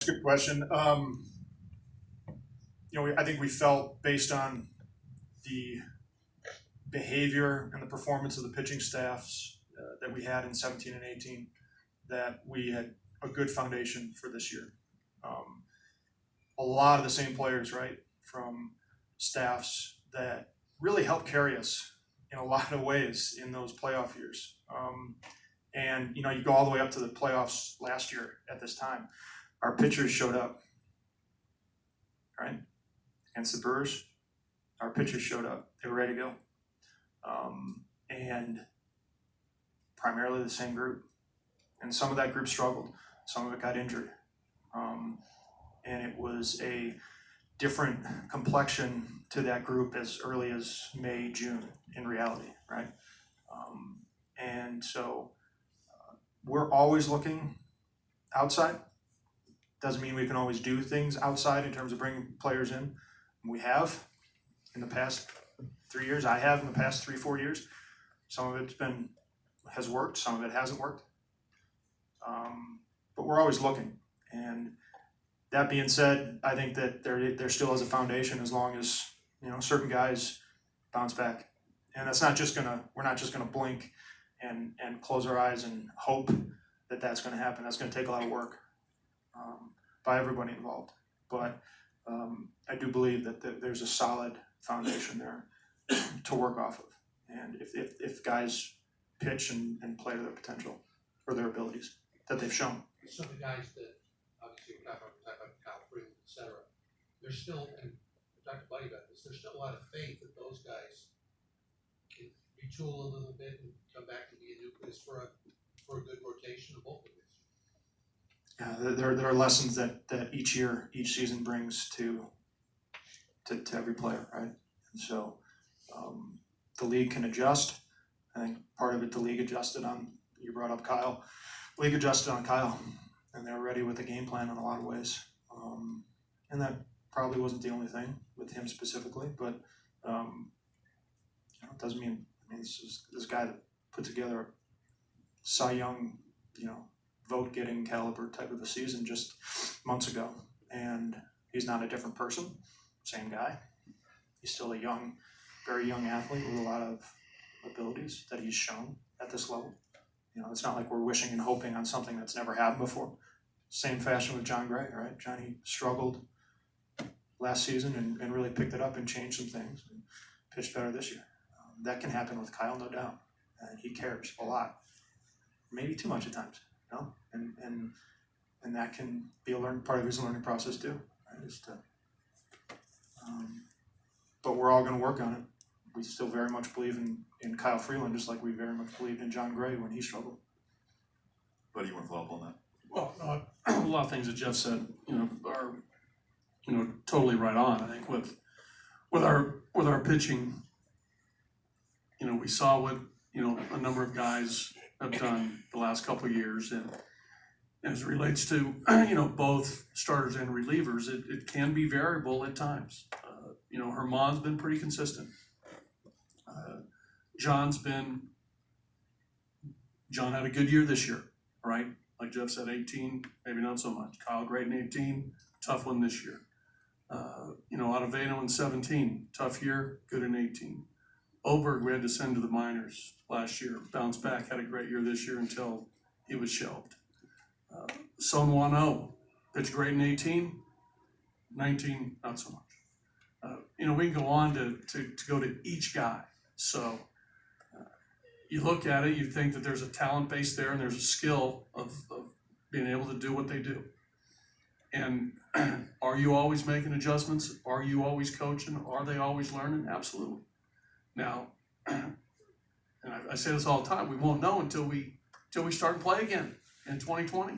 Good question. I think we felt based on the behavior and the performance of the pitching staffs that we had in 17 and 18 that we had a good foundation for this year. A lot of the same players, right, from staffs that really helped carry us in a lot of ways in those playoff years. And you go all the way up to the playoffs last year at this time. Our pitchers showed up, right? Against the Brewers, our pitchers showed up. They were ready to go. And primarily the same group. And some of that group struggled. Some of it got injured. And it was a different complexion to that group as early as May, June in reality, right? And so we're always looking outside. Doesn't mean we can always do things outside in terms of bringing players in. We have in the past 3 years. I have in the past 3-4 years. Some of it's has worked. Some of it hasn't worked. But we're always looking. And that being said, I think that there still is a foundation as long as certain guys bounce back. And that's we're not just gonna blink and close our eyes and hope that that's gonna happen. That's gonna take a lot of work by everybody involved. But I do believe that there's a solid foundation there to work off of. And if guys pitch and play to their potential or their abilities that they've shown. So the guys that obviously we're talking about Kyle Freeland, et cetera, there's still, and we talked to Buddy about this, there's still a lot of faith that those guys can retool a little bit and come back to be a nucleus for a good rotation of both of these. Yeah, there are lessons that each season brings to every player, right? And so the league can adjust. I think part of it the league adjusted on. You brought up Kyle. League adjusted on Kyle, and they were ready with a game plan in a lot of ways. And that probably wasn't the only thing with him specifically, but it doesn't mean. This guy that put together a Cy Young, vote-getting caliber type of a season just months ago, and he's not a different person. Same guy. He's still a very young athlete with a lot of abilities that he's shown at this level. It's not like we're wishing and hoping on something that's never happened before. Same fashion with John Gray, right? Johnny struggled last season and really picked it up and changed some things and pitched better this year. That can happen with Kyle, no doubt. He cares a lot, maybe too much at times, and that can be part of his learning process too. Right? But we're all going to work on it. We still very much believe in Kyle Freeland, just like we very much believed in John Gray when he struggled. What do you want to follow up on that? Well, a lot of things that Jeff said, are, totally right on. I think with our pitching, we saw what a number of guys have done the last couple of years, and as it relates to both starters and relievers, it can be variable at times. Herman's been pretty consistent. John had a good year this year, right? Like Jeff said, 18, maybe not so much. Kyle great in 18, tough one this year. Ottavino in 17, tough year, good in 18. Oberg, we had to send to the minors last year, bounced back, had a great year this year until he was shelved. Son Wano, pitched great in 18, 19, not so much. We can go on to go to each guy. So you look at it, you think that there's a talent base there and there's a skill of being able to do what they do. And are you always making adjustments? Are you always coaching? Are they always learning? Absolutely. Now, and I say this all the time, we won't know until we start to play again in 2020.